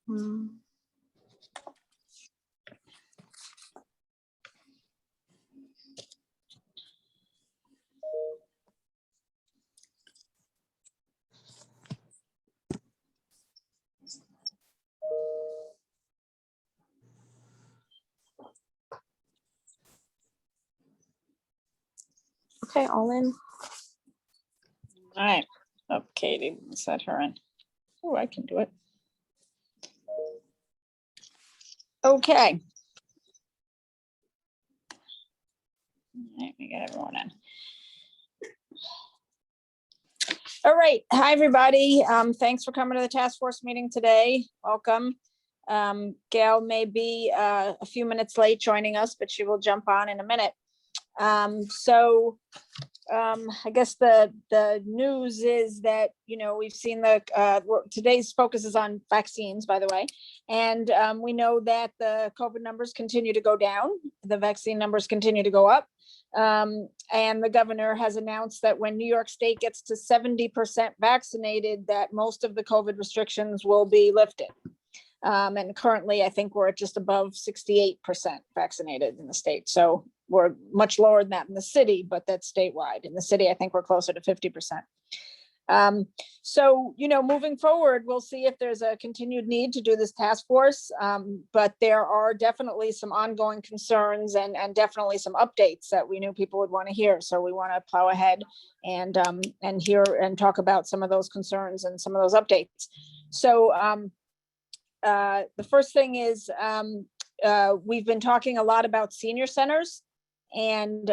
Hmm. Okay, all in. All right. Oh, Katie, set her in. Oh, I can do it. Okay. All right, we got everyone in. All right. Hi, everybody. Thanks for coming to the task force meeting today. Welcome. Gail may be a few minutes late joining us, but she will jump on in a minute. I guess the news is that, we've seen today's focus is on vaccines, by the way. And we know that the COVID numbers continue to go down. The vaccine numbers continue to go up. And the governor has announced that when New York State gets to 70% vaccinated, that most of the COVID restrictions will be lifted. And currently, I think we're at just above 68% vaccinated in the state. So we're much lower than that in the city, but that's statewide. In the city, I think we're closer to 50%. So, moving forward, we'll see if there's a continued need to do this task force. But there are definitely some ongoing concerns and definitely some updates that we knew people would want to hear. So we want to plow ahead and hear and talk about some of those concerns and some of those updates. So the first thing is we've been talking a lot about senior centers, and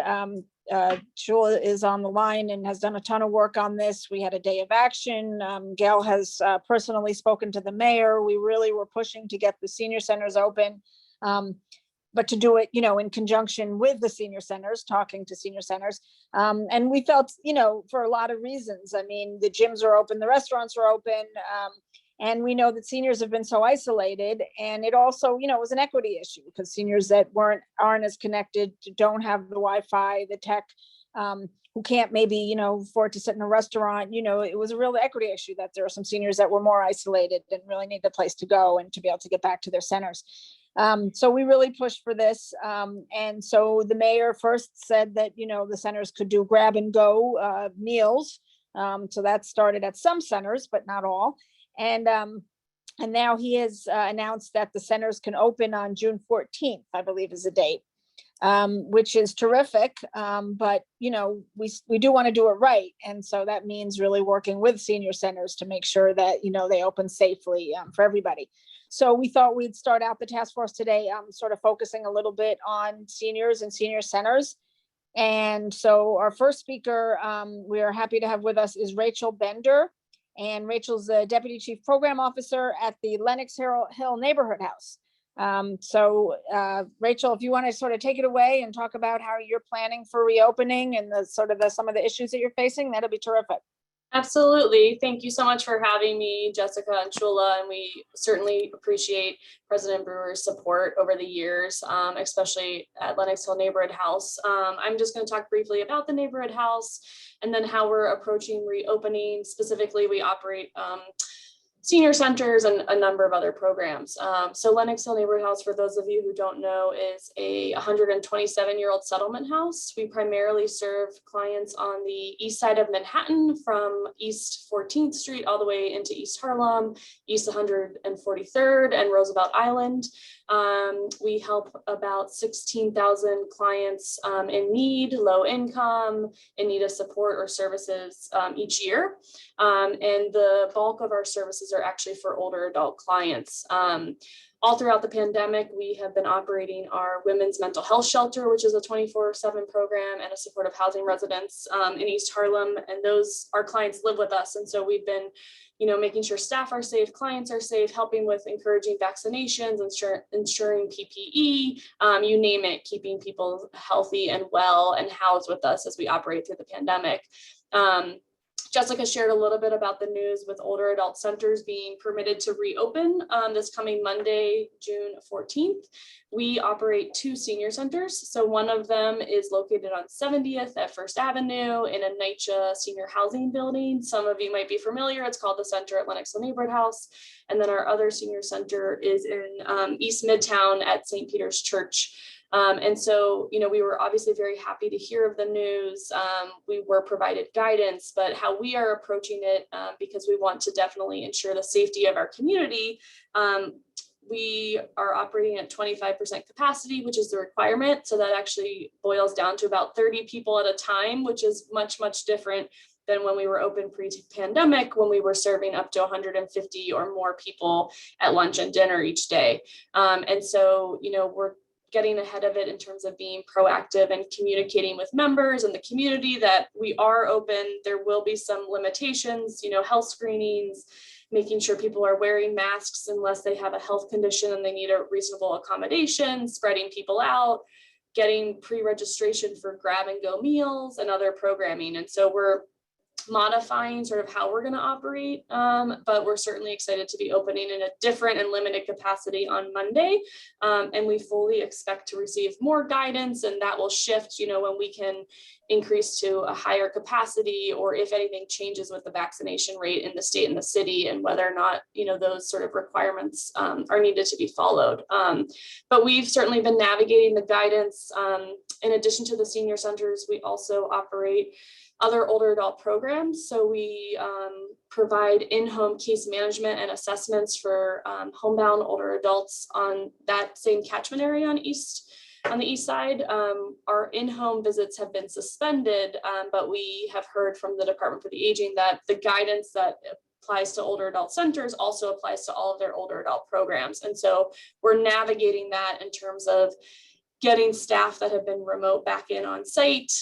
Jewel is on the line and has done a ton of work on this. We had a day of action. Gail has personally spoken to the mayor. We really were pushing to get the senior centers open, but to do it, in conjunction with the senior centers, talking to senior centers. And we felt, for a lot of reasons. I mean, the gyms are open, the restaurants are open. And we know that seniors have been so isolated, and it also, was an equity issue because seniors that aren't as connected, don't have the Wi-Fi, the tech, who can't maybe, afford to sit in a restaurant. It was a real equity issue that there are some seniors that were more isolated and really need a place to go and to be able to get back to their centers. So we really pushed for this. And so the mayor first said that, the centers could do grab and go meals. So that started at some centers, but not all. And now he has announced that the centers can open on June 14th, I believe is the date, which is terrific. But, we do want to do it right. And so that means really working with senior centers to make sure that, they open safely for everybody. So we thought we'd start out the task force today, sort of focusing a little bit on seniors and senior centers. And so our first speaker we are happy to have with us is Rachel Bender. And Rachel's the Deputy Chief Program Officer at the Lennox Hill Neighborhood House. Rachel, if you want to sort of take it away and talk about how you're planning for reopening and some of the issues that you're facing, that'll be terrific. Absolutely. Thank you so much for having me, Jessica and Shula, and we certainly appreciate President Brewer's support over the years, especially at Lennox Hill Neighborhood House. I'm just going to talk briefly about the neighborhood house and then how we're approaching reopening. Specifically, we operate senior centers and a number of other programs. So Lennox Hill Neighborhood House, for those of you who don't know, is a 127-year-old settlement house. We primarily serve clients on the east side of Manhattan from East 14th Street all the way into East Harlem, East 143rd and Roosevelt Island. We help about 16,000 clients in need, low income, in need of support or services each year. And the bulk of our services are actually for older adult clients. All throughout the pandemic, we have been operating our women's mental health shelter, which is a 24/7 program, and a supportive housing residence in East Harlem. And our clients live with us. And so we've been, making sure staff are safe, clients are safe, helping with encouraging vaccinations, ensuring PPE, you name it, keeping people healthy and well and housed with us as we operate through the pandemic. Jessica shared a little bit about the news with older adult centers being permitted to reopen this coming Monday, June 14th. We operate 2 senior centers. So one of them is located on 70th at First Avenue in a NYCHA senior housing building. Some of you might be familiar. It's called the Center at Lennox Neighborhood House. And then our other senior center is in East Midtown at St. Peter's Church. And so, you know, we were obviously very happy to hear of the news. We were provided guidance, but how we are approaching it, because we want to definitely ensure the safety of our community, we are operating at 25% capacity, which is the requirement. So that actually boils down to about 30 people at a time, which is much, much different than when we were open pre-pandemic, when we were serving up to 150 or more people at lunch and dinner each day. And so, you know, we're getting ahead of it in terms of being proactive and communicating with members and the community that we are open. There will be some limitations, you know, health screenings, making sure people are wearing masks unless they have a health condition and they need a reasonable accommodation, spreading people out, getting pre-registration for grab and go meals and other programming. And so we're modifying sort of how we're going to operate, but we're certainly excited to be opening in a different and limited capacity on Monday, and we fully expect to receive more guidance, and that will shift, you know, when we can increase to a higher capacity, or if anything changes with the vaccination rate in the state and the city, and whether or not, you know, those sort of requirements are needed to be followed. But we've certainly been navigating the guidance. In addition to the senior centers, we also operate other older adult programs. So we provide in-home case management and assessments for homebound older adults on that same catchment area on the east side. Our in-home visits have been suspended, but we have heard from the Department for the Aging that the guidance that applies to older adult centers also applies to all of their older adult programs. And so we're navigating that in terms of getting staff that have been remote back in on site,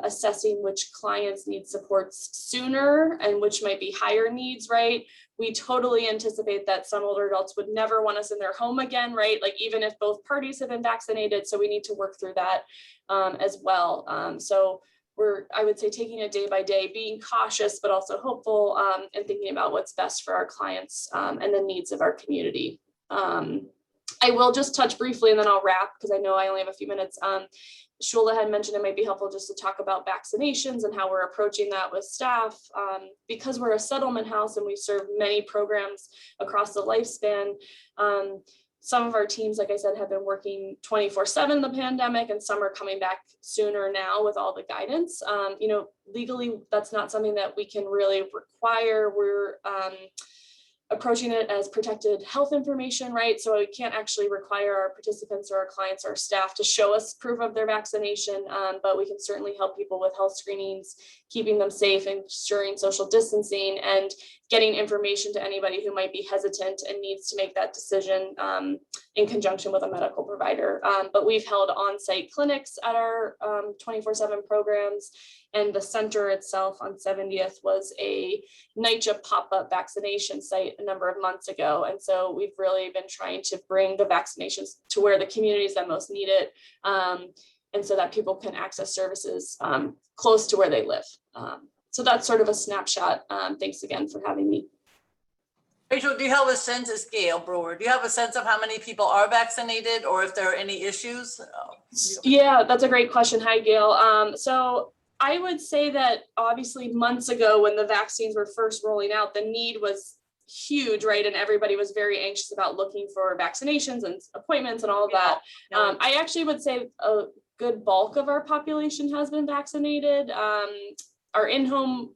assessing which clients need supports sooner and which might be higher needs, right? We totally anticipate that some older adults would never want us in their home again, right? Like even if both parties have been vaccinated. So we need to work through that as well. So we're, I would say, taking it day by day, being cautious, but also hopeful, and thinking about what's best for our clients and the needs of our community. I will just touch briefly and then I'll wrap because I know I only have a few minutes. Shula had mentioned it might be helpful just to talk about vaccinations and how we're approaching that with staff. Because we're a settlement house and we serve many programs across the lifespan, some of our teams, like I said, have been working 24/7 the pandemic, and some are coming back sooner now with all the guidance. You know, legally, that's not something that we can really require. We're approaching it as protected health information, right? So we can't actually require our participants or our clients or our staff to show us proof of their vaccination, but we can certainly help people with health screenings, keeping them safe, ensuring social distancing, and getting information to anybody who might be hesitant and needs to make that decision in conjunction with a medical provider. But we've held on-site clinics at our 24/7 programs, and the center itself on 70th was a NYCHA pop-up vaccination site a number of months ago. And so we've really been trying to bring the vaccinations to where the communities that most need it, and so that people can access services close to where they live. So that's sort of a snapshot. Thanks again for having me. Rachel, do you have a sense, it's Gail Brewer, do you have a sense of how many people are vaccinated or if there are any issues? Yeah, that's a great question. Hi, Gail. So I would say that obviously months ago when the vaccines were first rolling out, the need was huge, right? And everybody was very anxious about looking for vaccinations and appointments and all of that. I actually would say a good bulk of our population has been vaccinated. Our in-home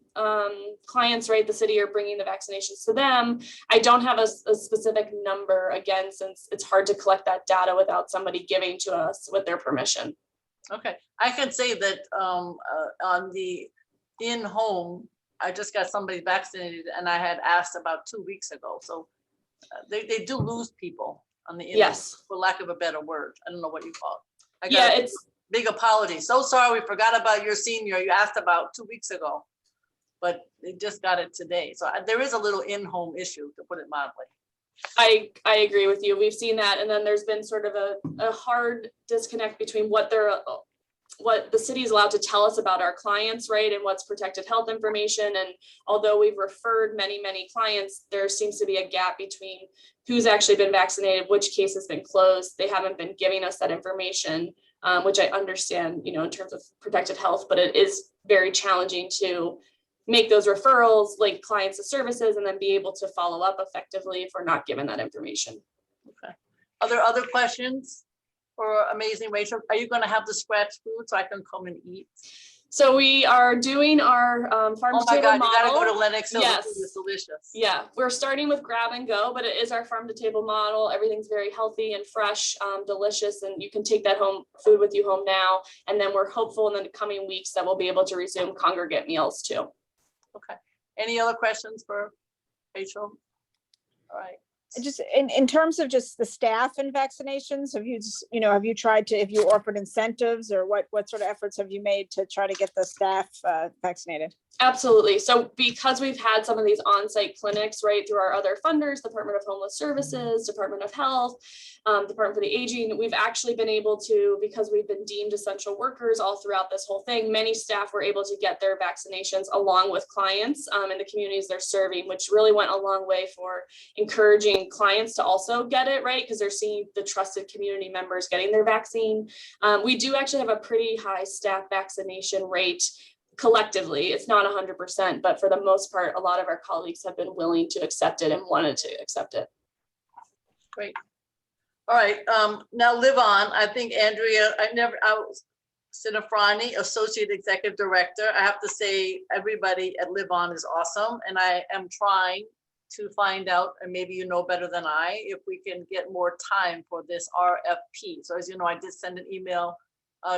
clients, right, the city are bringing the vaccinations to them. I don't have a specific number, again, since it's hard to collect that data without somebody giving to us with their permission. Okay, I can say that on the in-home, I just got somebody vaccinated and I had asked about 2 weeks ago. So they do lose people on the in-home, yes, for lack of a better word. I don't know what you call it. Yeah, it's big apology. So sorry, we forgot about your senior you asked about 2 weeks ago, but they just got it today. So there is a little in-home issue, to put it mildly. I agree with you. We've seen that. And then there's been sort of a hard disconnect between what they're what the city is allowed to tell us about our clients, right? And what's protected health information. And although we've referred many, many clients, there seems to be a gap between who's actually been vaccinated, which case has been closed. They haven't been giving us that information, which I understand, in terms of protected health, but it is very challenging to make those referrals, link clients to services, and then be able to follow up effectively if we're not given that information. Okay. Are there other questions for Amazing Rachel? Are you going to have the scratch food so I can come and eat? So we are doing our farm Oh to my table God, model. you got to go to Lennox Hill. Yes. The food is delicious. Yeah, we're starting with grab and go, but it is our farm to table model. Everything's very healthy and fresh, delicious, and you can take that home food with you home now. And then we're hopeful in the coming weeks that we'll be able to resume congregate meals too. Okay. Any other questions for Rachel? All right. Just in terms of just the staff and vaccinations, have you tried to, if you offered incentives, or what sort of efforts have you made to try to get the staff vaccinated? Absolutely. So because we've had some of these on-site clinics, right, through our other funders, Department of Homeless Services, Department of Health, Department for the Aging, we've actually been able to, because we've been deemed essential workers all throughout this whole thing, many staff were able to get their vaccinations along with clients in the communities they're serving, which really went a long way for encouraging clients to also get it, right, because they're seeing the trusted community members getting their vaccine. We do actually have a pretty high staff vaccination rate collectively. It's not 100%, but for the most part, a lot of our colleagues have been willing to accept it and wanted to accept it. Great. All right. Now live on. I think Andrea, I was Sinafrani, Associate Executive Director. I have to say everybody at Live On is awesome. And I am trying to find out, and maybe you know better than I, if we can get more time for this RFP. So as you know, I did send an email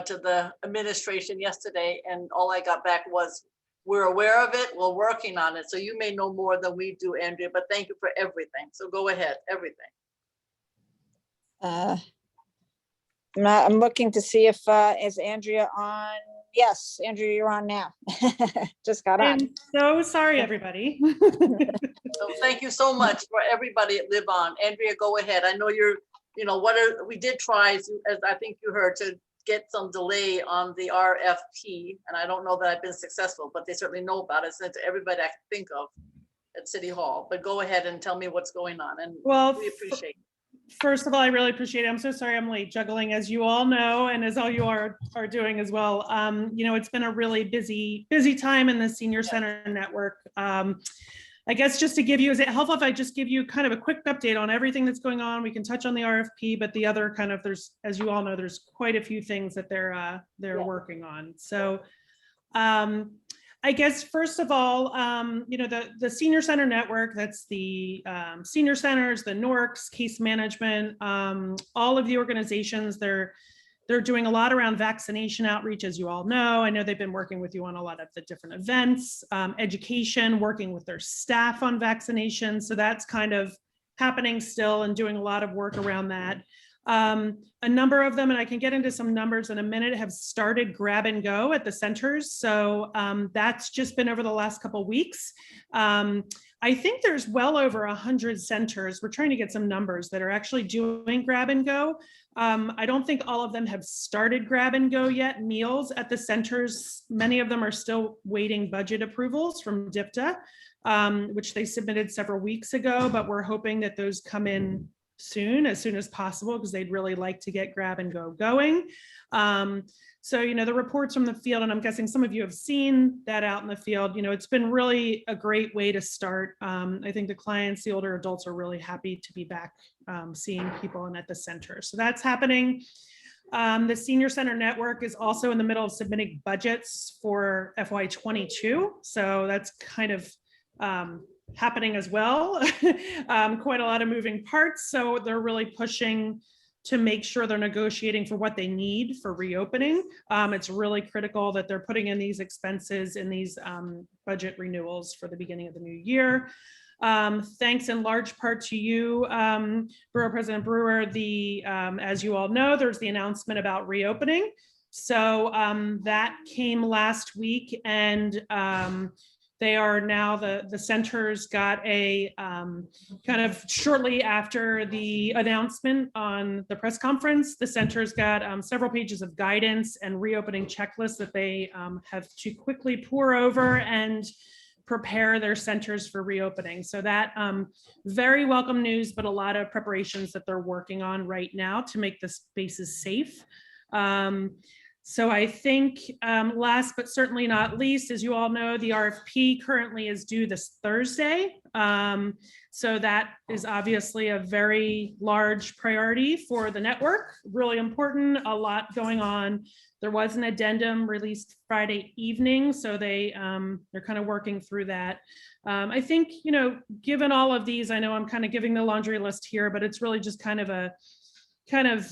to the administration yesterday, and all I got back was, we're aware of it, we're working on it. So you may know more than we do, Andrea, but thank you for everything. So go ahead, everything. I'm looking to see if, is Andrea on? Yes, Andrea, you're on now. Just got on. I'm so sorry, everybody. So thank you so much for everybody at Live On. Andrea, go ahead. I know you're, we did try, as I think you heard, to get some delay on the RFP. And I don't know that I've been successful, but they certainly know about it. Sent to everybody I can think of at City Hall. But go ahead and tell me what's going on. And Well, we appreciate it. First of all, I really appreciate it. I'm so sorry I'm late juggling, as you all know, and as all you are doing as well. It's been a really busy time in the Senior Center Network. I guess just to give you, is it helpful if I just give you kind of a quick update on everything that's going on? We can touch on the RFP, but the other kind of, there's, as you all know, there's quite a few things that they're working on. So I guess, first of all, the Senior Center Network, that's the senior centers, the NORCs, case management, all of the organizations, they're doing a lot around vaccination outreach, as you all know. I know they've been working with you on a lot of the different events, education, working with their staff on vaccination. So that's kind of happening still and doing a lot of work around that. A number of them, and I can get into some numbers in a minute, have started grab and go at the centers. So that's just been over the last couple of weeks. I think there's well over 100 centers. We're trying to get some numbers that are actually doing grab and go. I don't think all of them have started grab and go yet. Meals at the centers, many of them are still waiting budget approvals from DIPTA, which they submitted several weeks ago, but we're hoping that those come in soon as possible, because they'd really like to get grab and go going. So, the reports from the field, and I'm guessing some of you have seen that out in the field, it's been really a great way to start. I think the clients, the older adults, are really happy to be back seeing people and at the center. So that's happening. The Senior Center Network is also in the middle of submitting budgets for FY22. So that's kind of happening as well. Quite a lot of moving parts. So they're really pushing to make sure they're negotiating for what they need for reopening. It's really critical that they're putting in these expenses in these budget renewals for the beginning of the new year. Thanks in large part to you, Borough President Brewer. As you all know, there's the announcement about reopening. So that came last week, and They are now, the centers got a kind of shortly after the announcement on the press conference, the centers got several pages of guidance and reopening checklists that they have to quickly pour over and prepare their centers for reopening. So that very welcome news, but a lot of preparations that they're working on right now to make the spaces safe. So I think last but certainly not least, as you all know, the RFP currently is due this Thursday. So that is obviously a very large priority for the network, really important, a lot going on. There was an addendum released Friday evening, so they're kind of working through that. I think, you know, given all of these, I know I'm kind of giving the laundry list here, but it's really just kind of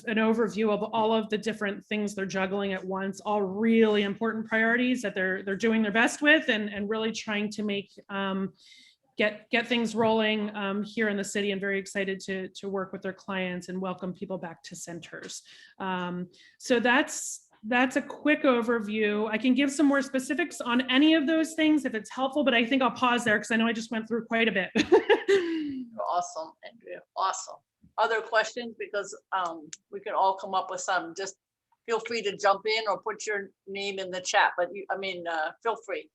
an overview of all of the different things they're juggling at once, all really important priorities that they're doing their best with, and really trying to make get things rolling here in the city, and very excited to work with their clients and welcome people back to centers. So that's a quick overview. I can give some more specifics on any of those things if it's helpful, but I think I'll pause there because I know I just went through quite a bit. Awesome, Andrea, awesome. Other questions? Because we can all come up with some. Just feel free to jump in or put your name in the chat, but feel free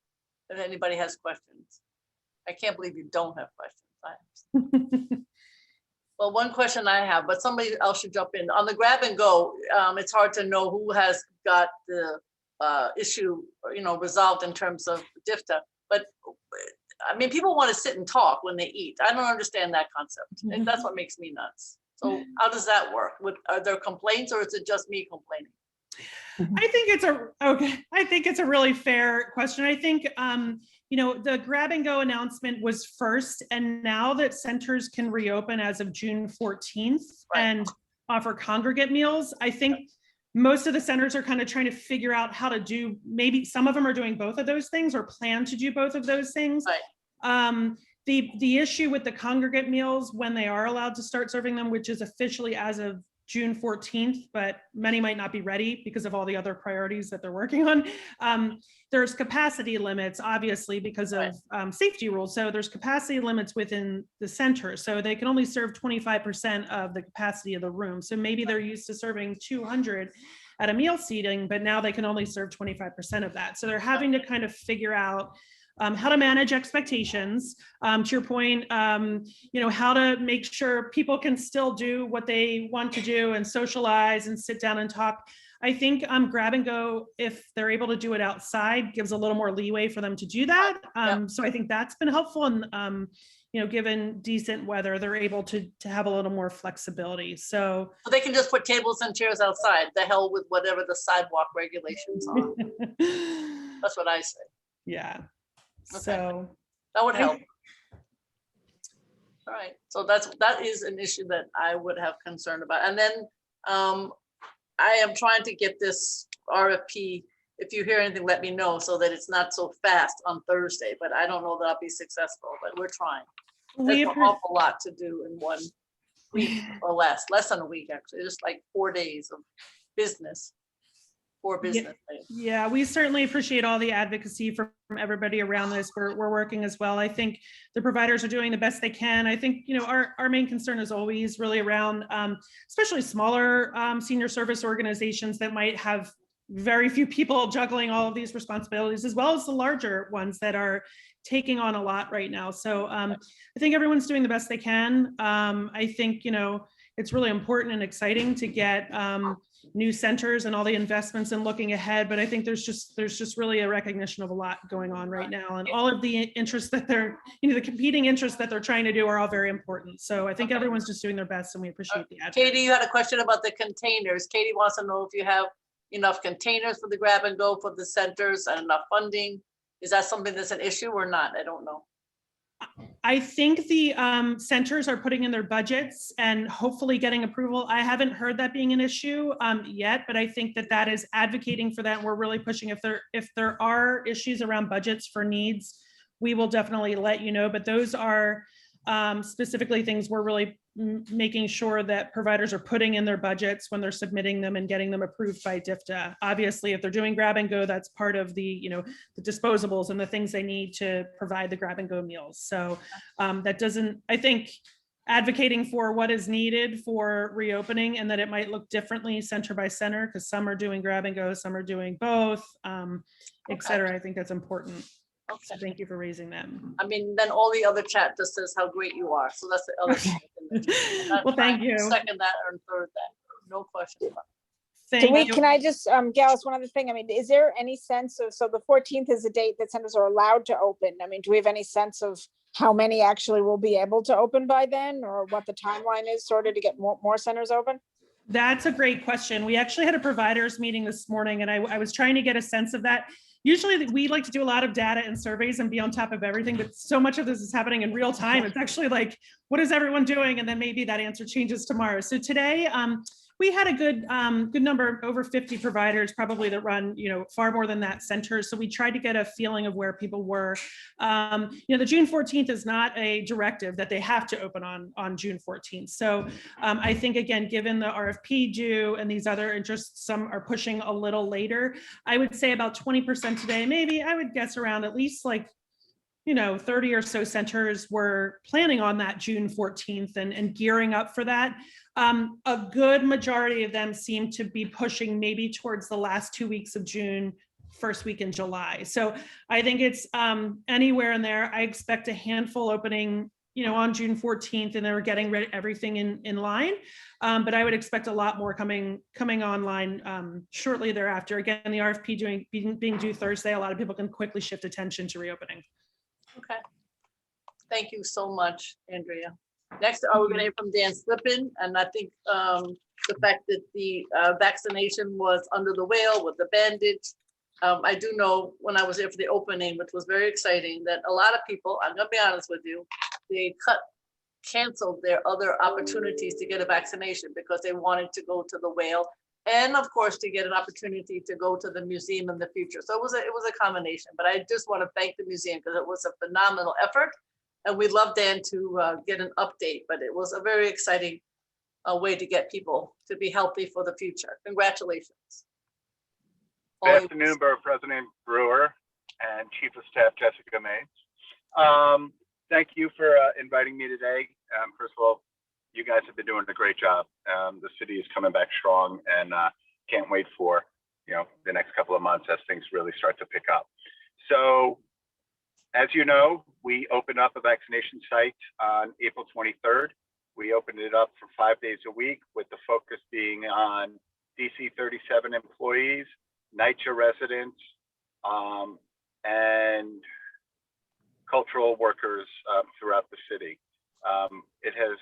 if anybody has questions. I can't believe you don't have questions. Well, one question I have, but somebody else should jump in. On the grab and go, it's hard to know who has got the issue, resolved in terms of DFTA. But I mean, people want to sit and talk when they eat. I don't understand that concept. And that's what makes me nuts. So how does that work? Are there complaints, or is it just me complaining? I think it's a really fair question. I think, the grab and go announcement was first, and now that centers can reopen as of June 14th and offer congregate meals, I think most of the centers are kind of trying to figure out how to do, maybe some of them are doing both of those things or plan to do both of those things. Right. The issue with the congregate meals, when they are allowed to start serving them, which is officially as of June 14th, but many might not be ready because of all the other priorities that they're working on. There's capacity limits, obviously, because of safety rules. So there's capacity limits within the center. So they can only serve 25% of the capacity of the room. So maybe they're used to serving 200 at a meal seating, but now they can only serve 25% of that. So they're having to kind of figure out how to manage expectations, to your point, how to make sure people can still do what they want to do and socialize and sit down and talk. I think grab and go, if they're able to do it outside, gives a little more leeway for them to do that. So I think that's been helpful. And, given decent weather, they're able to have a little more flexibility. So they can just put tables and chairs outside. The hell with whatever the sidewalk regulations are. That's what I say. Yeah. Okay. So that would help. All right. So that is an issue that I would have concern about. And then I am trying to get this RFP. If you hear anything, let me know so that it's not so fast on Thursday. But I don't know that I'll be successful. But we're trying. There's an awful lot to do in 1 week or less than a week, actually. Just like 4 days of business. Business. Yeah, we certainly appreciate all the advocacy from everybody around this. We're working as well. I think the providers are doing the best they can. I think, our main concern is always really around, especially smaller senior service organizations that might have very few people juggling all of these responsibilities, as well as the larger ones that are taking on a lot right now. So I think everyone's doing the best they can. I think, it's really important and exciting to get new centers and all the investments and looking ahead. But I think there's just really a recognition of a lot going on right now, and all of the interests that they're, the competing interests that they're trying to do are all very important. So I think everyone's just doing their best, and we appreciate the advocacy. Katie, you had a question about the containers. Katie wants to know if you have enough containers for the grab and go for the centers and enough funding. Is that something that's an issue or not? I don't know. I think the centers are putting in their budgets and hopefully getting approval. I haven't heard that being an issue yet, but I think that is advocating for that. And we're really pushing. If there are issues around budgets for needs, we will definitely let you know. But those are Specifically, things we're really making sure that providers are putting in their budgets when they're submitting them and getting them approved by DFTA. Obviously, if they're doing grab and go, that's part of the, the disposables and the things they need to provide the grab and go meals. So that doesn't, I think, advocating for what is needed for reopening and that it might look differently center by center, because some are doing grab and go, some are doing both, et cetera. I think that's important. So Okay. thank you for raising them. I mean, then all the other chat just says how great you are. So that's the other thing. Well, thank you. Second that or third that. No question about it. Thank you. Can I just, Gallus, one other thing, I mean, is there any sense of, so the 14th is the date that centers are allowed to open. I mean, do we have any sense of how many actually will be able to open by then, or what the timeline is sort of to get more centers open? That's a great question. We actually had a providers meeting this morning, and I was trying to get a sense of that. Usually we like to do a lot of data and surveys and be on top of everything, but so much of this is happening in real time. It's actually like, what is everyone doing? And then maybe that answer changes tomorrow. So today, we had a good number, over 50 providers probably that run, far more than that centers. So we tried to get a feeling of where people were. The June 14th is not a directive that they have to open on June 14th. So I think, again, given the RFP due and these other interests, some are pushing a little later. I would say about 20% today, maybe I would guess around at least like 30 or so centers were planning on that June 14th and gearing up for that. A good majority of them seem to be pushing maybe towards the last 2 weeks of June, first week in July. So I think it's anywhere in there. I expect a handful opening, on June 14th, and they were getting everything in line. But I would expect a lot more coming online shortly thereafter. Again, the RFP being due Thursday, a lot of people can quickly shift attention to reopening. Okay. Thank you so much, Andrea. Next, we're going to hear from Dan Slippin. And I think the fact that the vaccination was under the whale with the bandage. I do know when I was there for the opening, which was very exciting, that a lot of people, I'm going to be honest with you, they canceled their other opportunities to get a vaccination because they wanted to go to the whale. And of course, to get an opportunity to go to the museum in the future. So it was a combination, but I just want to thank the museum because it was a phenomenal effort. And we'd love Dan to get an update, but it was a very exciting way to get people to be healthy for the future. Congratulations. Good afternoon, Borough President Brewer and Chief of Staff Jessica Mays. Thank you for inviting me today. First of all, you guys have been doing a great job. The city is coming back strong, and can't wait for the next couple of months as things really start to pick up. So, as you know, we opened up a vaccination site on April 23rd. We opened it up for 5 days a week, with the focus being on DC 37 employees, NYCHA residents, and cultural workers throughout the city. It has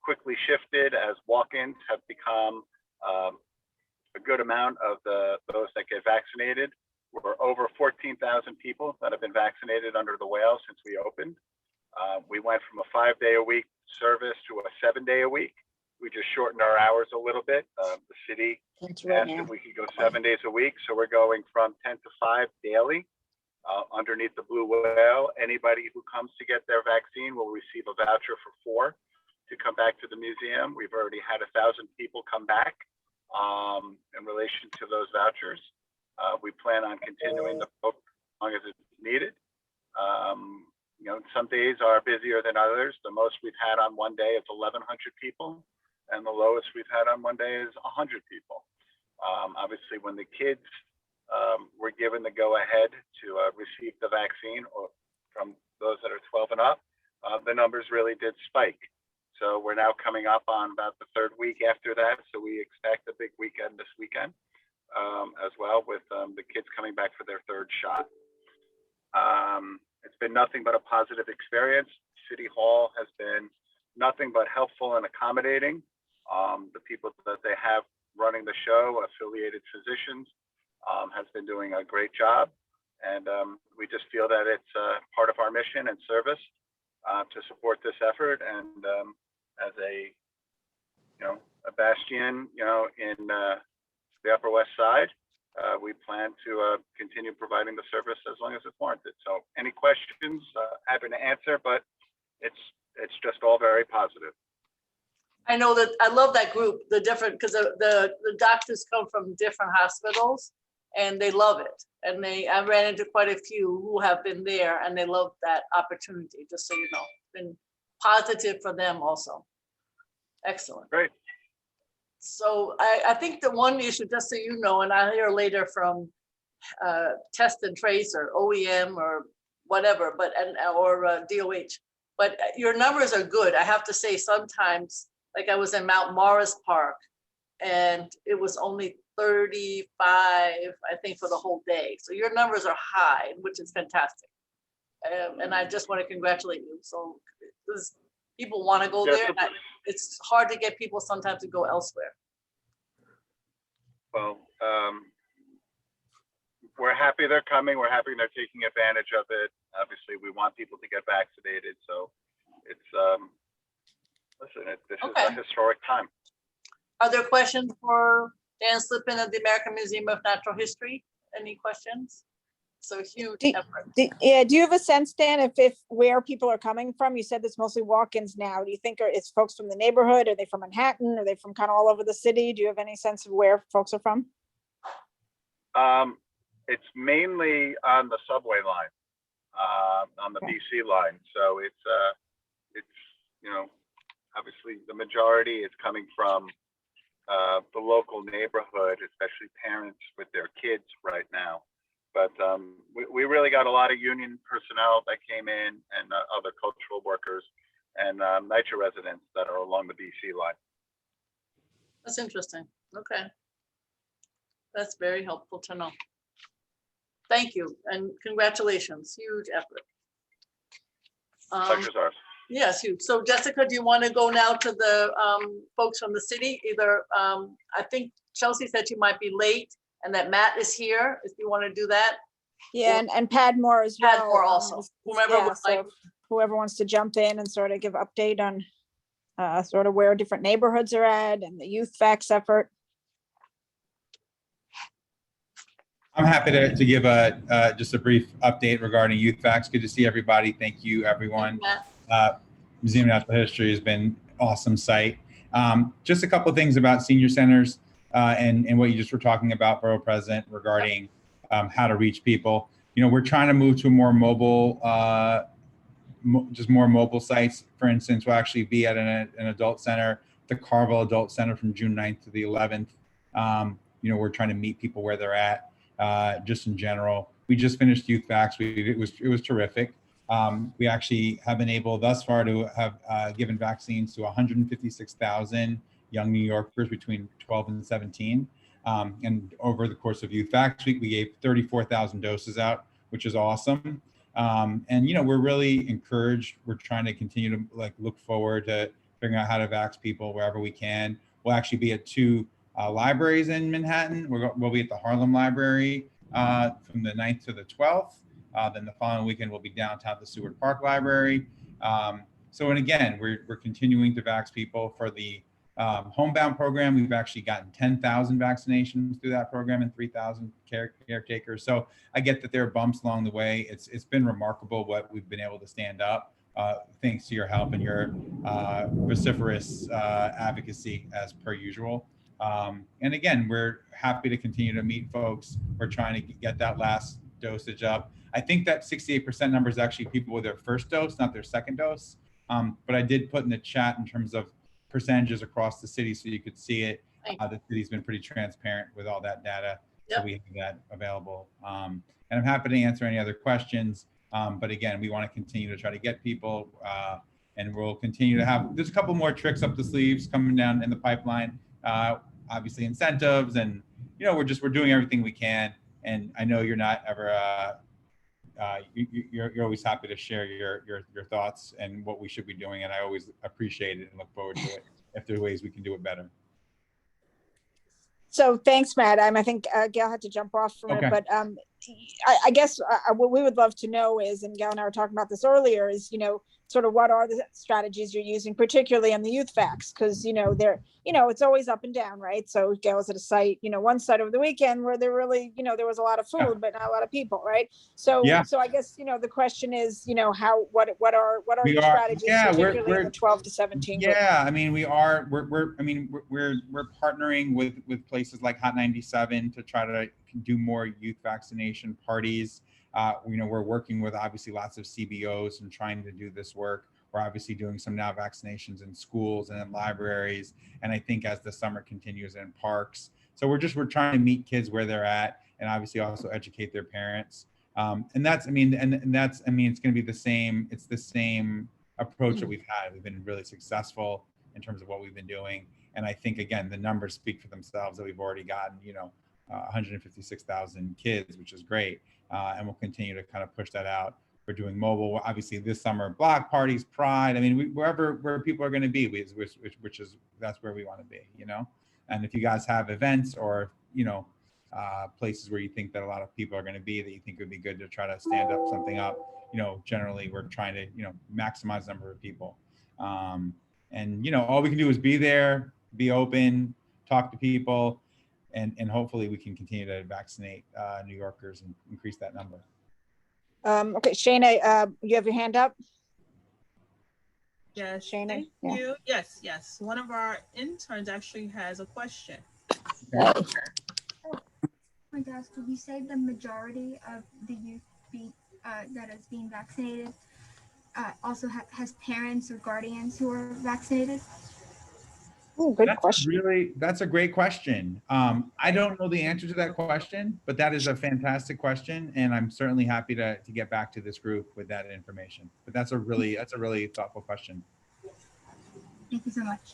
quickly shifted as walk-ins have become a good amount of those that get vaccinated. We're over 14,000 people that have been vaccinated under the whale since we opened. We went from a 5-day-a-week service to a 7-day-a-week. We just shortened our hours a little bit. The city asked if we could go 7 days a week. So we're going from 10 to 5 daily. Underneath the blue whale, anybody who comes to get their vaccine will receive a voucher for 4 to come back to the museum. We've already had 1,000 people come back in relation to those vouchers. We plan on continuing the book as long as it's needed. Some days are busier than others. The most we've had on one day is 1,100 people, and the lowest we've had on one day is 100 people. Obviously, when the kids were given the go-ahead to receive the vaccine, or from those that are 12 and up, the numbers really did spike. So we're now coming up on about the 3rd week after that. So we expect a big weekend this weekend as well, with the kids coming back for their 3rd shot. It's been nothing but a positive experience. City Hall has been nothing but helpful and accommodating. The people that they have running the show, affiliated physicians, has been doing a great job. And we just feel that it's part of our mission and service to support this effort. And as a bastion, in the Upper West Side, we plan to continue providing the service as long as it's warranted. So any questions, happy to answer, but it's it's just all very positive. I know that, I love that group, the different, because the doctors come from different hospitals and they love it. And I ran into quite a few who have been there and they love that opportunity, just so you know. It's been positive for them also. Excellent. Great. So I think the one issue, just so you know, and I'll hear later from Test and Trace or OEM or whatever, but or DOH, but your numbers are good. I have to say, sometimes, like I was in Mount Morris Park and it was only 35, I think, for the whole day. So your numbers are high, which is fantastic. And I just want to congratulate you. So people want to go there. It's hard to get people sometimes to go elsewhere. Well, we're happy they're coming. We're happy they're taking advantage of it. Obviously, we want people to get vaccinated. So it's, listen, this is a historic time. Are there questions for Dan Slippin of the American Museum of Natural History? Any questions? So huge effort. Do you have a sense, Dan, if where people are coming from? You said it's mostly walk-ins now. Do you think it's folks from the neighborhood? Are they from Manhattan? Are they from kind of all over the city? Do you have any sense of where folks are from? It's mainly on the subway line, on the BC line. So it's obviously the majority is coming from the local neighborhood, especially parents with their kids right now. But we really got a lot of union personnel that came in and other cultural workers and NYCHA residents that are along the BC line. That's interesting. Okay. That's very helpful to know. Thank you and congratulations. Huge effort. Pleasure's ours. Yes, huge. So Jessica, do you want to go now to the folks from the city? Either, I think Chelsea said you might be late and that Matt is here, if you want to do that. Yeah, and Padmore as well. Padmore also, whomever would like. Whoever wants to jump in and sort of give update on sort of where different neighborhoods are at and the youth vax effort. I'm happy to give just a brief update regarding youth vax. Good to see everybody. Thank you, everyone. Museum of Natural History has been an awesome site. Just a couple of things about senior centers and what you just were talking about, Borough President, regarding how to reach people. You know, we're trying to move to a more mobile, just more mobile sites. For instance, we'll actually be at an adult center, the Carville Adult Center, from June 9th to the 11th. You know, we're trying to meet people where they're at, just in general. We just finished youth vax. It was terrific. We actually have been able thus far to have given vaccines to 156,000 young New Yorkers between 12 and 17. And over the course of Youth Vax Week, we gave 34,000 doses out, which is awesome. And, you know, we're really encouraged. We're trying to continue to look forward to figuring out how to vax people wherever we can. We'll actually be at 2 libraries in Manhattan. We'll be at the Harlem Library from the 9th to the 12th. Then the following weekend, we'll be downtown at the Seward Park Library. And again, we're continuing to vax people. For the homebound program, we've actually gotten 10,000 vaccinations through that program and 3,000 caretakers. So I get that there are bumps along the way. It's been remarkable what we've been able to stand up, thanks to your help and your vociferous advocacy as per usual. And again, we're happy to continue to meet folks. We're trying to get that last dosage up. I think that 68% number is actually people with their first dose, not their second dose. But I did put in the chat in terms of percentages across the city so you could see it. The city's been pretty transparent with all that data. Yep. So we have that available. And I'm happy to answer any other questions. But again, we want to continue to try to get people and we'll continue to have, there's a couple more tricks up the sleeves coming down in the pipeline. Obviously incentives and, you know, we're doing everything we can. And I know you're not ever, you're always happy to share your thoughts and what we should be doing. And I always appreciate it and look forward to it if there are ways we can do it better. So thanks, Matt. I think Gail had to jump off from it, but I guess what we would love to know is, and Gail and I were talking about this earlier, is, sort of what are the strategies you're using, particularly on the youth facts, because, it's always up and down, right? So Gail was at a site, one site over the weekend where there really, there was a lot of food, but not a lot of people, right? So, Yeah. so I guess, the question is, what are your strategies, yeah, particularly in the 12 to 17 group? Yeah, I mean, we're partnering with places like Hot 97 to try to do more youth vaccination parties. We're working with obviously lots of CBOs and trying to do this work. We're obviously doing some now vaccinations in schools and in libraries, and I think as the summer continues in parks. So we're trying to meet kids where they're at, and obviously also educate their parents. And that's, it's going to be the same. It's the same approach that we've had. We've been really successful in terms of what we've been doing, and I think again the numbers speak for themselves that we've already gotten 156,000 kids, which is great, and we'll continue to kind of push that out. We're doing mobile, obviously this summer, block parties, Pride. I mean, where people are going to be, that's where we want to be, And if you guys have events or places where you think that a lot of people are going to be, that you think would be good to try to stand up something up, generally we're trying to maximize the number of people, and all we can do is be there, be open, talk to people, and hopefully we can continue to vaccinate New Yorkers and increase that number. Okay, Shayna, you have your hand up? Yes, Shayna? thank you. Yes. One of our interns actually has a question. Okay. My gosh, did you say the majority of the youth that is being vaccinated also has parents or guardians who are vaccinated? Ooh, good question. That's a great question. I don't know the answer to that question, but that is a fantastic question, and I'm certainly happy to get back to this group with that information. But that's a really thoughtful question. Thank you so much.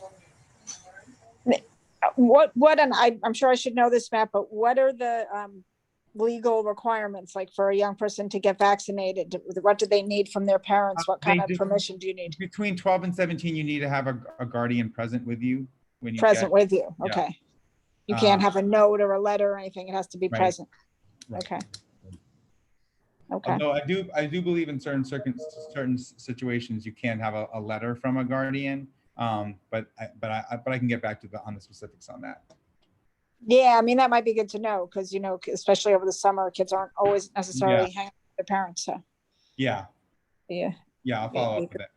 And I'm sure I should know this, Matt, but what are the legal requirements, like for a young person to get vaccinated? What do they need from their parents? What kind of permission do you need? Between 12 and 17, you need to have a guardian present with you when you with you. Yeah. Okay. You can't have a note or a letter or anything. It has to be present. Right. Okay. Okay. Although I do believe in certain situations you can have a letter from a guardian, but I can get back to on the specifics on that. Yeah, I mean, that might be good to know because, especially over the summer, kids aren't always necessarily hanging with their parents. So yeah, I'll follow up with it.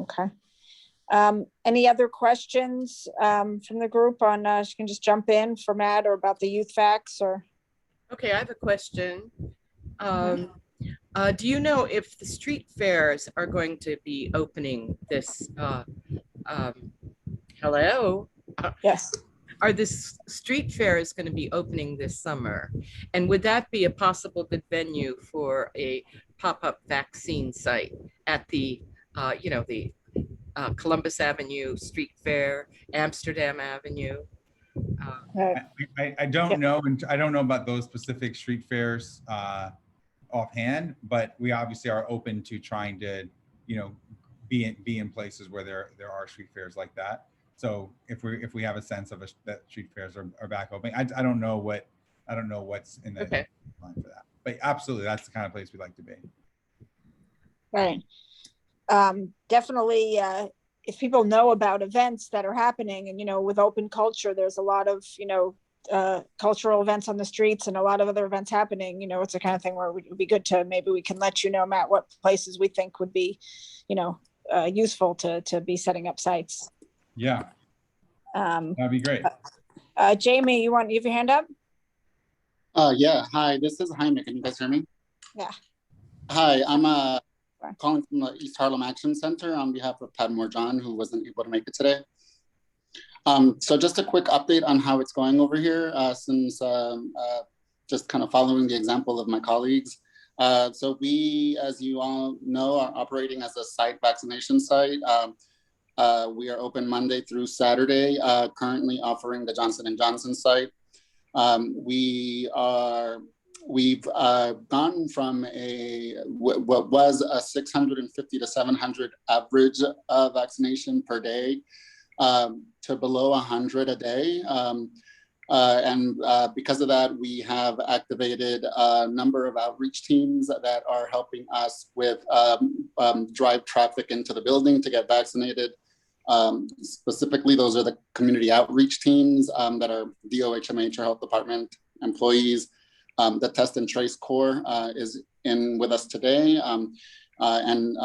Okay. Any other questions from the group on, you can just jump in for Matt or about the youth facts or. Okay, I have a question. Do you know if the street fairs are going to be opening this, hello? Yes. Are this street fairs going to be opening this summer? And would that be a possible good venue for a pop-up vaccine site at the, the Columbus Avenue Street Fair, Amsterdam Avenue? I don't know, and I don't know about those specific street fairs offhand, but we obviously are open to trying to, be in places where there are street fairs like that. So if we have a sense of that street fairs are back open, I don't know what's in the line for that, but absolutely that's the kind of place we'd like to be. Right. Definitely. If people know about events that are happening and, with open culture, there's a lot of, cultural events on the streets and a lot of other events happening, it's the kind of thing where it would be good to, maybe we can let you know, Matt, what places we think would be, useful to be setting up sites. Yeah. That'd be great. Jamie, you have your hand up? Yeah. Hi, this is Jaime. Can you guys hear me? Yeah. Hi, I'm calling from the East Harlem Action Center on behalf of Padmore John, who wasn't able to make it today. So just a quick update on how it's going over here, since just kind of following the example of my colleagues. So we, as you all know, are operating as a site vaccination site. We are open Monday through Saturday, currently offering the Johnson & Johnson site. We've gone from what was a 650 to 700 average vaccination per day to below 100 a day. Because of that, we have activated a number of outreach teams that are helping us with drive traffic into the building to get vaccinated. Specifically, those are the community outreach teams that are DOHMH or Health Department employees. The Test and Trace Corps is in with us today and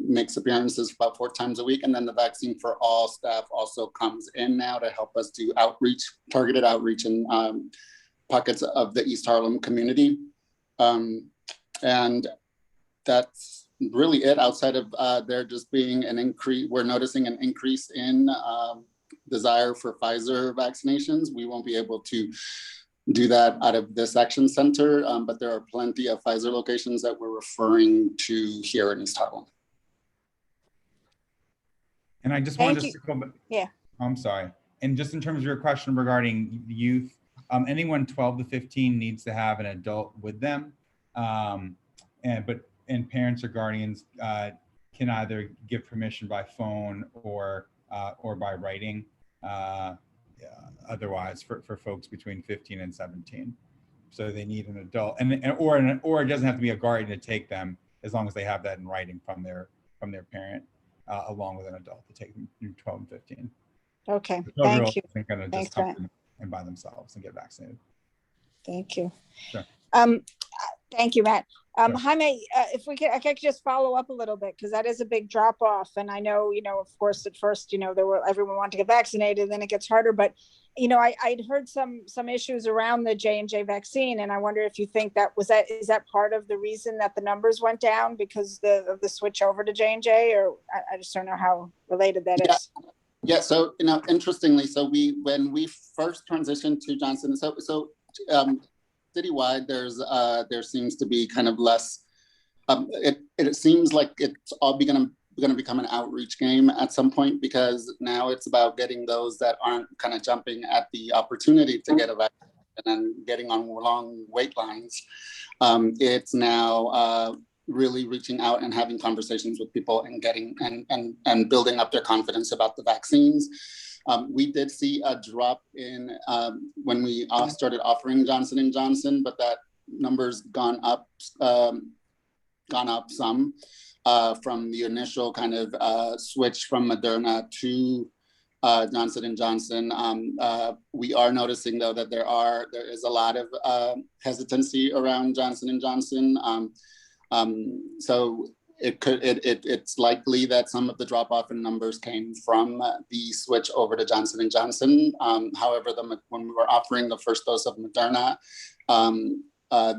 makes appearances about 4 times a week. And then the Vaccine for All staff also comes in now to help us do outreach, targeted outreach in pockets of the East Harlem community. And that's really it. Outside of there just being an increase, we're noticing an increase in desire for Pfizer vaccinations. We won't be able to do that out of this action center, but there are plenty of Pfizer locations that we're referring to here in East Harlem. And I just wanted to go back. Yeah. I'm sorry. And just in terms of your question regarding youth, anyone 12 to 15 needs to have an adult with them. And parents or guardians can either give permission by phone or by writing. Otherwise for folks between 15 and 17. So they need an adult or it doesn't have to be a guardian to take them as long as they have that in writing from their parent along with an adult to take them through 12 and 15. Okay, thank you. They're gonna just come in by themselves and get vaccinated. Thank you. Sure. Thank you, Matt. Sure. Jaime, if I could just follow up a little bit, because that is a big drop off. And I know, of course, at first, everyone wanted to get vaccinated, then it gets harder. But, I'd heard some issues around the J&J vaccine. And I wonder if you think is that part of the reason that the numbers went down because of the switch over to J&J, or I just don't know how related that is. Yeah. So, interestingly, when we first transitioned to Johnson, citywide, there seems to be kind of less. It seems like it's all going to become an outreach game at some point, because now it's about getting those that aren't kind of jumping at the opportunity to get a vaccine and then getting on long wait lines. It's now really reaching out and having conversations with people and getting and building up their confidence about the vaccines. We did see a drop in when we started offering Johnson & Johnson, but that number's gone up some from the initial kind of switch from Moderna to Johnson & Johnson. We are noticing though that there is a lot of hesitancy around Johnson & Johnson. So it's likely that some of the drop off in numbers came from the switch over to Johnson & Johnson. However, when we were offering the first dose of Moderna,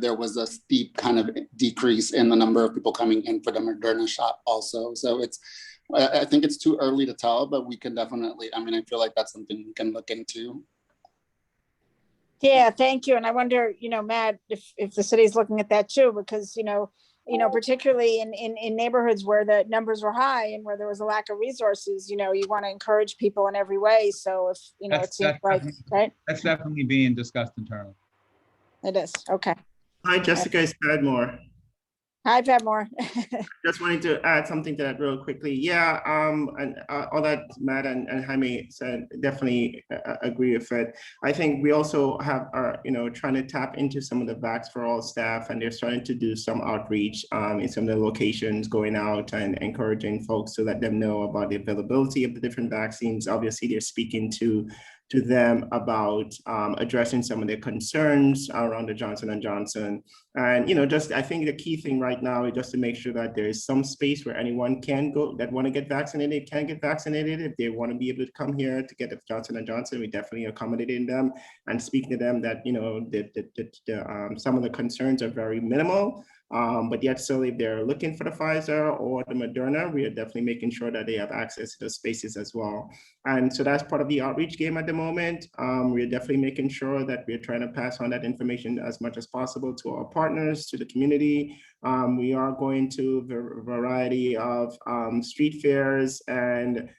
there was a steep kind of decrease in the number of people coming in for the Moderna shot also. So I think it's too early to tell, but we can definitely, I feel like that's something we can look into. Yeah, thank you. And I wonder, Matt, if the city's looking at that too, because, particularly in neighborhoods where the numbers were high and where there was a lack of resources, you want to encourage people in every way. So if, it seems like, right? That's definitely being discussed internally. It is. Okay. Hi, Jessica, it's Padmore. Hi, Padmore. Just wanted to add something to that real quickly. Yeah, and all that Matt and Jaime said, definitely agree with it. I think we also are, trying to tap into some of the Vax for All staff, and they're starting to do some outreach in some of the locations, going out and encouraging folks to let them know about the availability of the different vaccines. Obviously, they're speaking to them about addressing some of their concerns around the Johnson & Johnson. And, I think the key thing right now is just to make sure that there is some space where anyone can go that want to get vaccinated, can get vaccinated. If they want to be able to come here to get the Johnson & Johnson, we definitely accommodating them and speaking to them that, some of the concerns are very minimal. But yet still, if they're looking for the Pfizer or the Moderna, we are definitely making sure that they have access to those spaces as well. And so that's part of the outreach game at the moment. We're definitely making sure that we're trying to pass on that information as much as possible to our partners, to the community. We are going to a variety of street fairs, and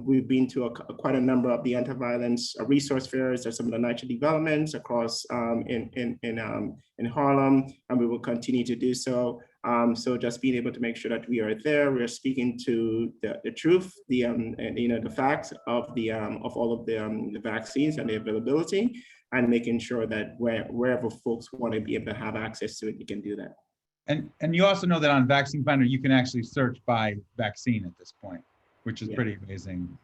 we've been to quite a number of the anti-violence resource fairs. There's some of the natural developments across in Harlem, and we will continue to do so. So just being able to make sure that we are there, we're speaking to the truth, the facts of all of the vaccines and the availability, and making sure that wherever folks want to be able to have access to it, you can do that. And you also know that on Vaccine Finder, you can actually search by vaccine at this point, which is pretty amazing.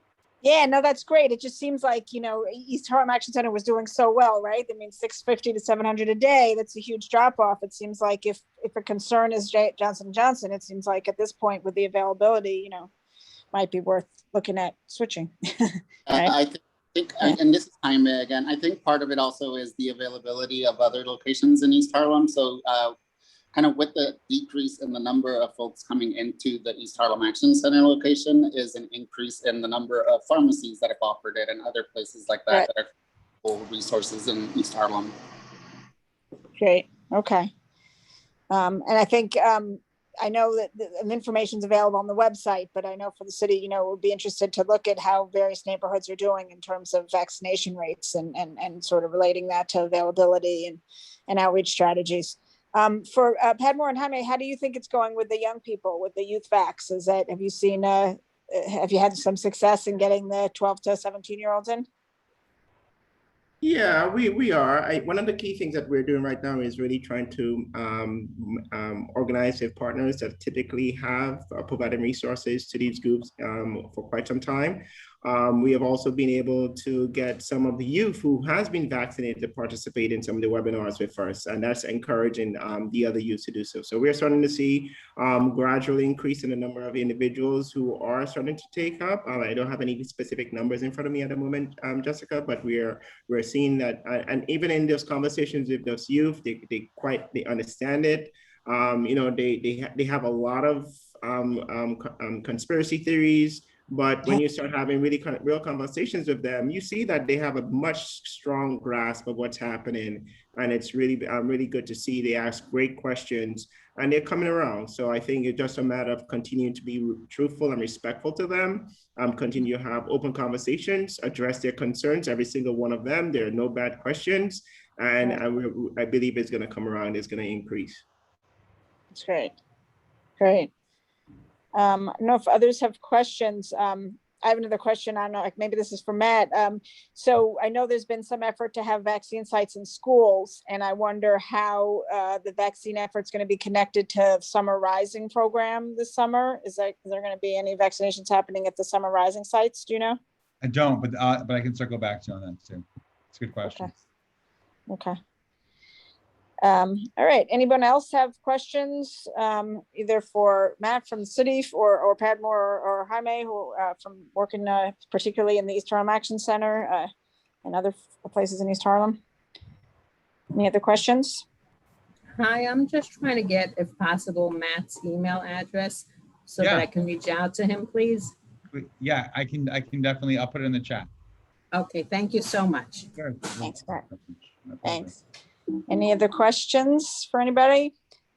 Yeah, no, that's great. It just seems like, you know, East Harlem Action Center was doing so well, right? I mean, 650 to 700 a day, that's a huge drop off. It seems like if a concern is Johnson & Johnson, it seems like at this point with the availability, you know, might be worth looking at switching. Right? I think and this is Jaime again, I think part of it also is the availability of other locations in East Harlem. So kind of with the decrease in the number of folks coming into the East Harlem Action Center location is an increase in the number of pharmacies that have offered it and other places like that that are full resources in East Harlem. Great. Okay. And I think I know that the information is available on the website, but I know for the city, you know, we'll be interested to look at how various neighborhoods are doing in terms of vaccination rates and sort of relating that to availability and outreach strategies. For Padmore and Jaime, how do you think it's going with the young people, with the youth vax? Have you seen, have you had some success in getting the 12 to 17-year-olds in? Yeah, we are. One of the key things that we're doing right now is really trying to organize with partners that typically have provided resources to these groups for quite some time. We have also been able to get some of the youth who has been vaccinated to participate in some of the webinars with us, and that's encouraging the other youth to do so. So we're starting to see gradual increase in the number of individuals who are starting to take up. I don't have any specific numbers in front of me at the moment, Jessica, but we're seeing that, and even in those conversations with those youth, they understand it. You know, they have a lot of conspiracy theories. But when you start having really real conversations with them, you see that they have a much strong grasp of what's happening. And it's really good to see. They ask great questions and they're coming around. So I think it's just a matter of continuing to be truthful and respectful to them, continue to have open conversations, address their concerns, every single one of them. There are no bad questions. And I believe it's going to come around, it's going to increase. That's great. Great. I don't know if others have questions. I have another question. I don't know, like maybe this is for Matt. So I know there's been some effort to have vaccine sites in schools, and I wonder how the vaccine effort's going to be connected to Summer Rising program this summer. Is there going to be any vaccinations happening at the Summer Rising sites? Do you know? I don't, but I can circle back to you on that too. It's a good question. Okay. All right. Anyone else have questions, either for Matt from the city or Padmore or Jaime, who from working particularly in the East Harlem Action Center and other places in East Harlem? Any other questions? Hi, I'm just trying to get, if possible, Matt's email address so that I can reach out to him, please. Yeah, I can definitely, I'll put it in the chat. Okay, thank you so much. Sure. Thanks, Matt. Thanks. Any other questions for anybody?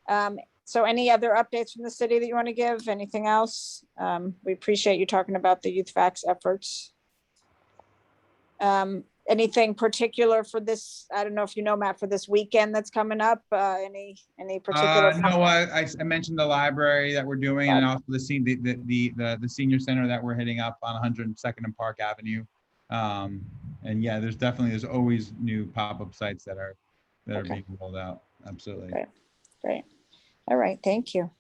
So any other updates from the city that you want to give? Anything else? We appreciate you talking about the youth vax efforts. Anything particular for this? I don't know if you know, Matt, for this weekend that's coming up. Any particular? No, I mentioned the library that we're doing, and also the senior center that we're hitting up on 102nd and Park Avenue. And yeah, there's always new pop-up sites that are being rolled out. Absolutely. Great. All right. Thank you.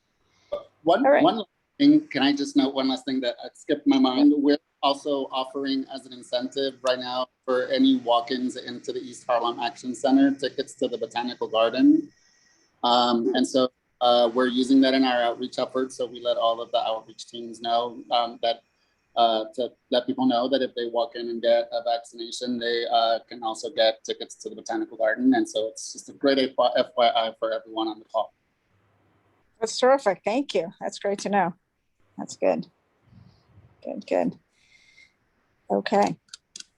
One last thing, can I just note one last thing that skipped my mind? We're also offering as an incentive right now for any walk-ins into the East Harlem Action Center tickets to the Botanical Garden. And so we're using that in our outreach efforts. So we let all of the outreach teams know that to let people know that if they walk in and get a vaccination, they can also get tickets to the Botanical Garden. And so it's just a great FYI for everyone on the call. That's terrific. Thank you. That's great to know. That's good. Good. Okay.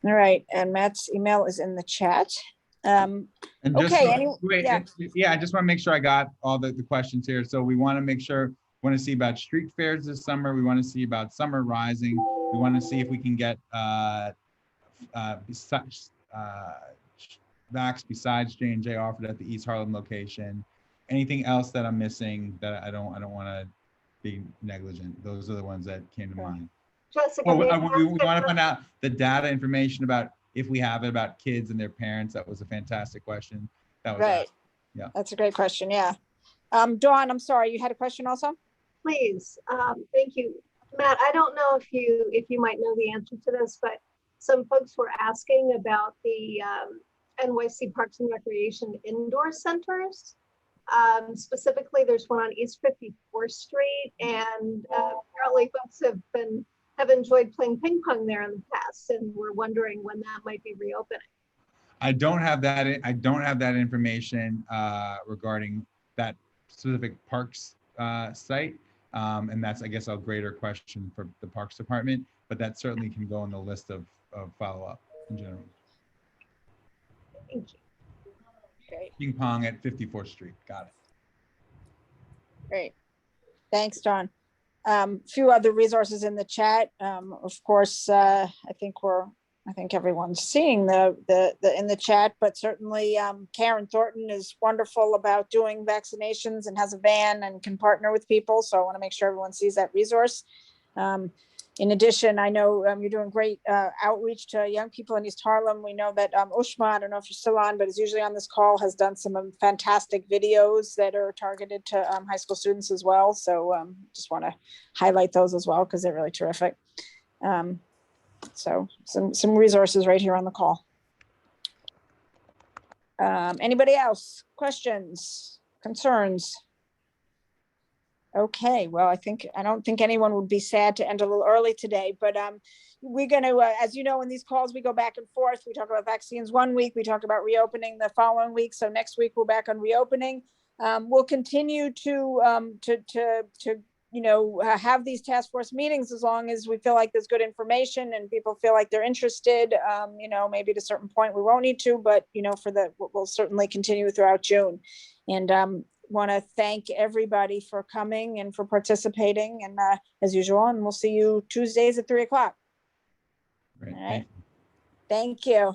All right. And Matt's email is in the chat. And just okay. I just want to make sure I got all the questions here. So we want to make sure, want to see about street fairs this summer. We want to see about Summer Rising. We want to see if we can get vax besides J&J offered at the East Harlem location. Anything else that I'm missing that I don't want to be negligent? Those are the ones that came to mind. Jessica, we want to find out the data information about if we have it, about kids and their parents. That was a fantastic question. That was Right. asked. Yeah. That's a great question. Yeah. Dawn, I'm sorry, you had a question also? Please, thank you. Matt, I don't know if you might know the answer to this, but some folks were asking about the NYC Parks and Recreation indoor centers. Specifically, there's one on East 54th Street, and apparently folks have enjoyed playing ping pong there in the past, and we're wondering when that might be reopening. I don't have that. I don't have that information regarding that specific parks site. And that's, I guess, a greater question for the Parks Department, but that certainly can go on the list of follow-up in general. Thank you. Great. Ping pong at 54th Street. Got it. Great. Thanks, Dawn. Few other resources in the chat. Of course, I think everyone's seeing the in the chat, but certainly Karen Thornton is wonderful about doing vaccinations and has a van and can partner with people. So I want to make sure everyone sees that resource. In addition, I know you're doing great outreach to young people in East Harlem. We know that Ushma, I don't know if you're still on, but is usually on this call, has done some fantastic videos that are targeted to high school students as well. So just want to highlight those as well because they're really terrific. So some resources right here on the call. Anybody else? Questions, concerns? Okay, well, I don't think anyone would be sad to end a little early today, but we're going to, as you know, in these calls, we go back and forth. We talk about vaccines one week, we talk about reopening the following week. So next week we're back on reopening. We'll continue to have these task force meetings as long as we feel like there's good information and people feel like they're interested. Maybe at a certain point we won't need to, but we'll certainly continue throughout June. And want to thank everybody for coming and for participating, and as usual, and we'll see you Tuesdays at 3 o'clock. Great. All right. Thank you.